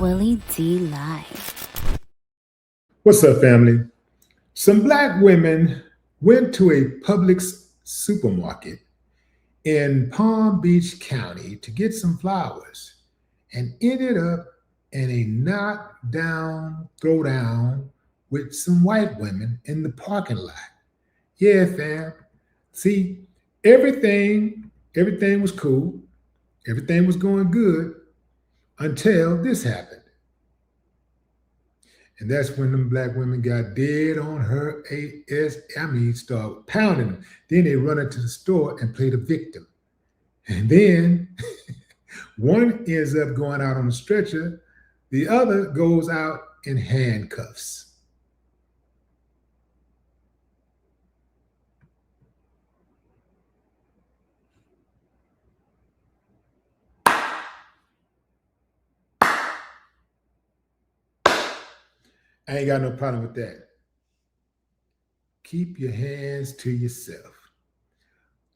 Willie D Live. What's up, family? Some black women went to a Publix supermarket in Palm Beach County to get some flowers and ended up in a knock-down, throwdown with some white women in the parking lot. Yeah, fam. See, everything was cool. Everything was going good until this happened. And that's when them black women got dead on her ass. Start pounding them. Then they run into the store and play the victim. And then one ends up going out on a stretcher. The other goes out in handcuffs. I ain't got no problem with that. Keep your hands to yourself.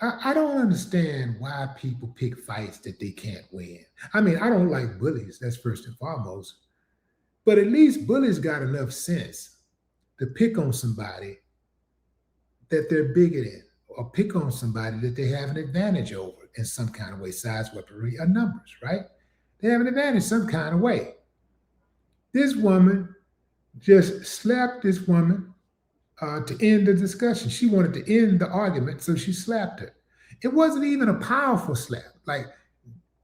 I don't understand why people pick fights that they can't win. I mean, I don't like bullies, that's first and foremost. But at least bullies got enough sense to pick on somebody that they're bigger than, or pick on somebody that they have an advantage over in some kind of way, size, weaponry, or numbers, right? They have an advantage some kind of way. This woman just slapped this woman to end the discussion. She wanted to end the argument, so she slapped her. It wasn't even a powerful slap. Like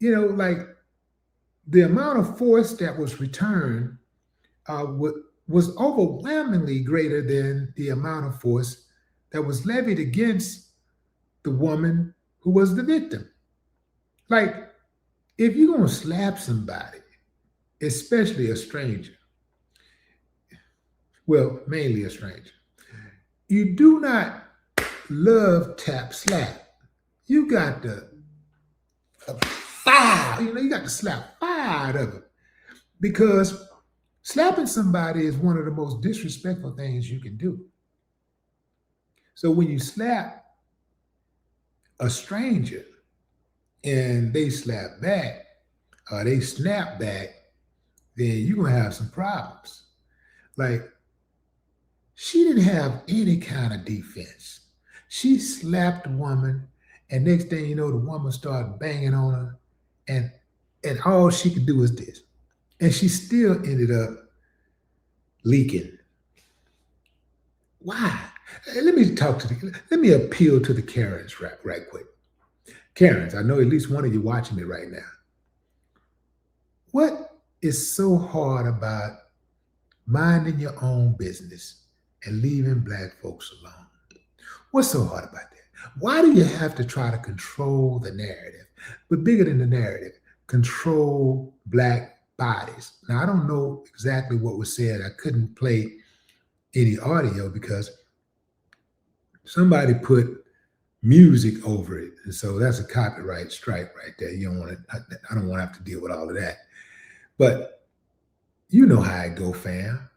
the amount of force that was returned was overwhelmingly greater than the amount of force that was levied against the woman who was the victim. Like, if you're going to slap somebody, especially a stranger, well, mainly a stranger, you do not love tap slap. You got to fire, you got to slap five of it. Because slapping somebody is one of the most disrespectful things you can do. So when you slap a stranger and they slap back, or they snap back, then you're going to have some problems. Like, she didn't have any kind of defense. She slapped the woman, and next thing you know, the woman started banging on her, and all she could do was this. And she still ended up leaking. Why? Let me appeal to the Karens right quick. Karens, I know at least one of you watching me right now. What is so hard about minding your own business and leaving black folks alone? What's so hard about that? Why do you have to try to control the narrative? But bigger than the narrative, control black bodies. Now, I don't know exactly what was said. I couldn't play any audio because somebody put music over it. And so that's a copyright strike right there. You don't want to, I don't want to have to deal with all of that. But you know how it go, fam.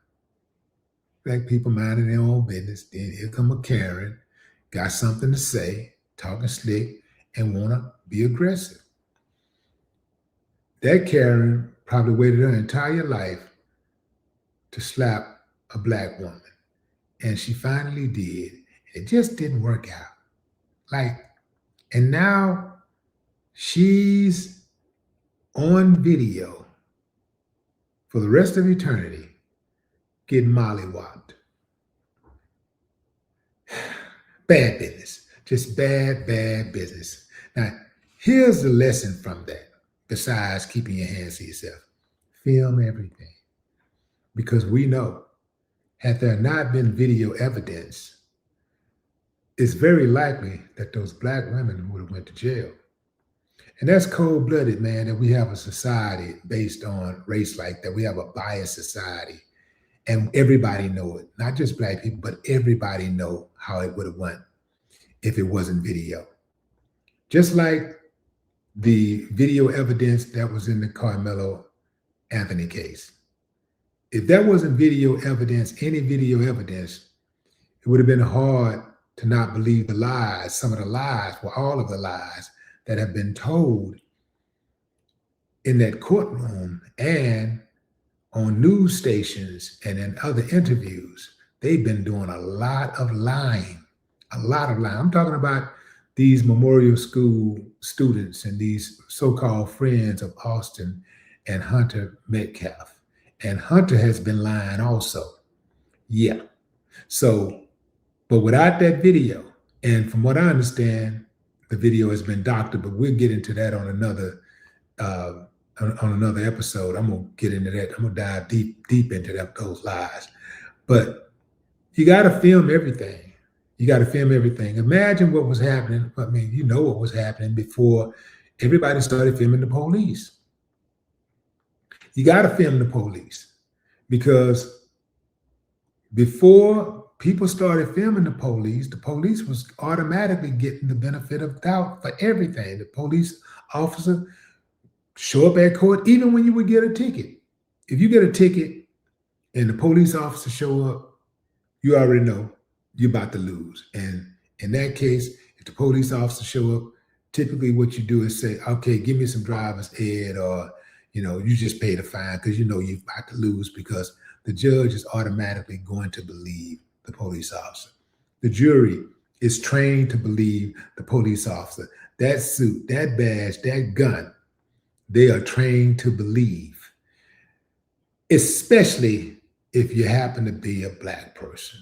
Black people minding their own business. Then here come a Karen, got something to say, talking slick, and want to be aggressive. That Karen probably waited her entire life to slap a black woman. And she finally did. It just didn't work out. And now she's on video for the rest of eternity getting mollywopped. Bad business. Just bad business. Now, here's the lesson from that, besides keeping your hands to yourself. Film everything. Because we know, had there not been video evidence, it's very likely that those black women would have went to jail. And that's cold-blooded, man, that we have a society based on race like that. We have a biased society. And everybody know it. Not just black people, but everybody know how it would have went if it wasn't video. Just like the video evidence that was in the Carmelo Anthony case. If that wasn't video evidence, any video evidence, it would have been hard to not believe the lies, some of the lies, well, all of the lies that have been told in that courtroom and on news stations and in other interviews, they've been doing a lot of lying. A lot of lying. I'm talking about these memorial school students and these so-called friends of Austin and Hunter Metcalf. And Hunter has been lying also. Yeah. So, but without that video, and from what I understand, the video has been doctored, but we'll get into that on another episode. I'm gonna get into that. I'm gonna dive deep into those lies. But you got to film everything. You got to film everything. Imagine what was happening. I mean, you know what was happening before everybody started filming the police. You got to film the police because before people started filming the police was automatically getting the benefit of doubt for everything. The police officer show up at court, even when you would get a ticket. If you get a ticket and the police officer show up, you already know you're about to lose. And in that case, if the police officer show up, typically what you do is say, okay, give me some driver's ed, or, you just pay the fine because you know you're about to lose, because the judge is automatically going to believe the police officer. The jury is trained to believe the police officer. That suit, that badge, that gun, they are trained to believe, especially if you happen to be a Black person.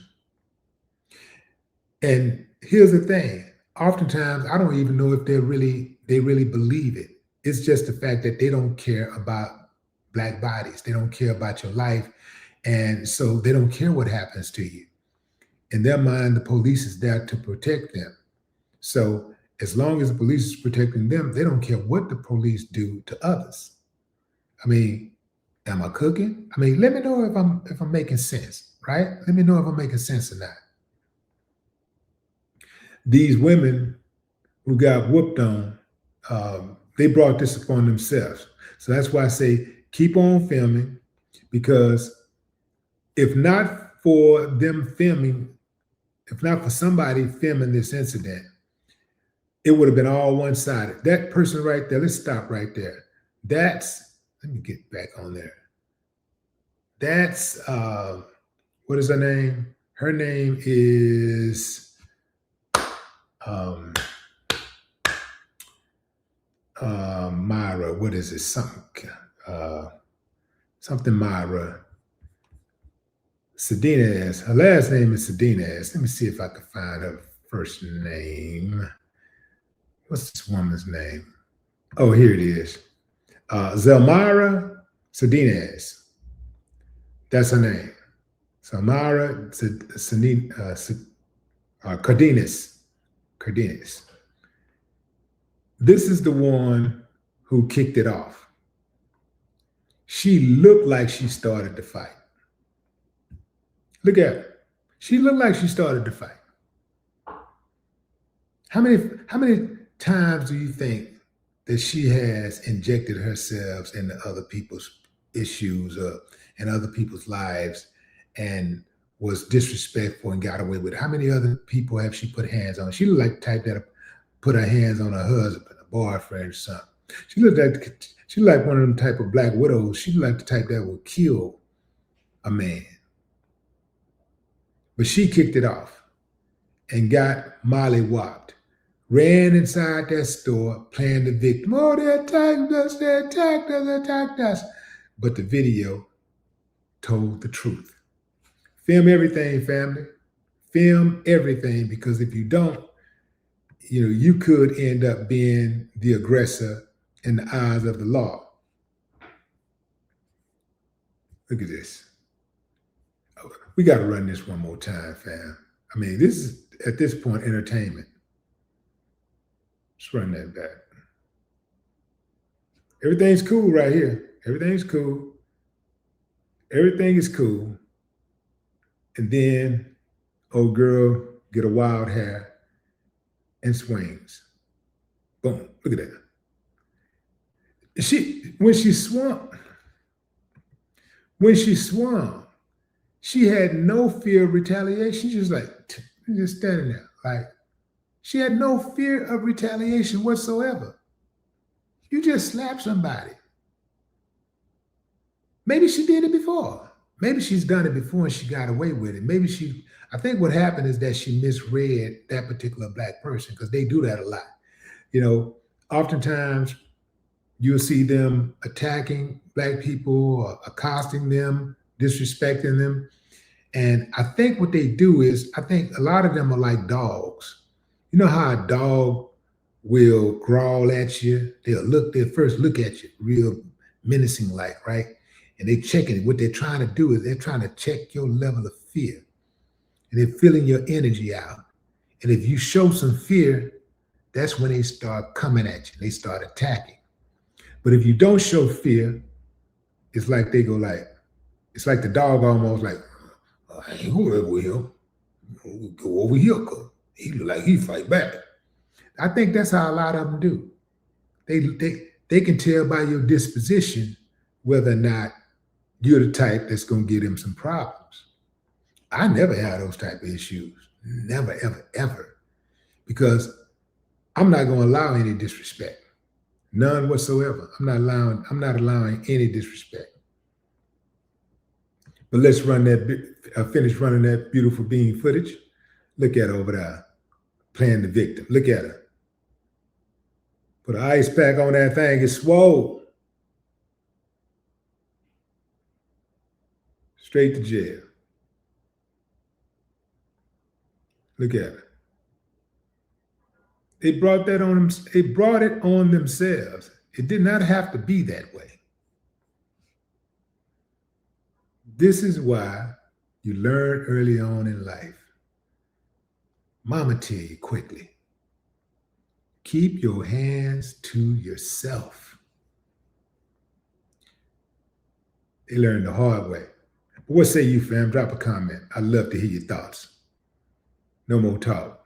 And here's the thing. Oftentimes, I don't even know if they really believe it. It's just the fact that they don't care about Black bodies. They don't care about your life. And so they don't care what happens to you. In their mind, the police is there to protect them. So as long as the police is protecting them, they don't care what the police do to others. I mean, am I cooking? I mean, let me know if I'm making sense, right? Let me know if I'm making sense or not. These women who got whooped on, they brought this upon themselves. So that's why I say keep on filming, because if not for them filming, if not for somebody filming this incident, it would have been all one-sided. That person right there, let's stop right there. Let me get back on there. That's, what is her name? Her name is, Myra. What is it? Something Myra. Sedinez. Her last name is Sedinez. Let me see if I can find her first name. What's this woman's name? Oh, here it is. Zelmira Sedinez. That's her name. Zelmira Cardenas. This is the one who kicked it off. She looked like she started the fight. Look at her. She looked like she started the fight. How many times do you think that she has injected herself into other people's issues and other people's lives and was disrespectful and got away with it? How many other people have she put hands on? She looked like the type that put her hands on her husband, a boyfriend, or something. She looked like one of them type of Black widows. She looked like the type that would kill a man. But she kicked it off and got mollywopped. Ran inside that store playing the victim. Oh, they attacked us. But the video told the truth. Film everything, family. Film everything, because if you don't, you could end up being the aggressor in the eyes of the law. Look at this. We got to run this one more time, fam. I mean, this is, at this point, entertainment. Let's run that back. Everything's cool right here. Everything's cool. Everything is cool. And then old girl get a wild hair and swings. Boom. Look at that. When she swung, she had no fear of retaliation. She was just standing there. Like, she had no fear of retaliation whatsoever. You just slapped somebody. Maybe she did it before. Maybe she's done it before and she got away with it. I think what happened is that she misread that particular black person because they do that a lot. You know, oftentimes you'll see them attacking black people or accosting them, disrespecting them. And I think what they do is, I think a lot of them are like dogs. You know how a dog will growl at you? They'll first look at you real menacing like, right? And they checking it. What they're trying to do is they're trying to check your level of fear. And they're feeling your energy out. And if you show some fear, that's when they start coming at you. They start attacking. But if you don't show fear, it's like they go like, it's like the dog almost like, I ain't going over here. Go over here, cause he look like he fight back. I think that's how a lot of them do. They can tell by your disposition whether or not you're the type that's gonna give them some problems. I never had those type of issues. Never, ever, ever. Because I'm not gonna allow any disrespect. None whatsoever. I'm not allowing any disrespect. But let's finish running that beautiful bean footage. Look at her over there, playing the victim. Look at her. Put an ice pack on that thing, it's swole. Straight to jail. Look at her. They brought it on themselves. It did not have to be that way. This is why you learn early on in life. Mama tell you quickly, keep your hands to yourself. They learned the hard way. But what say you, fam? Drop a comment. I'd love to hear your thoughts. No more talk.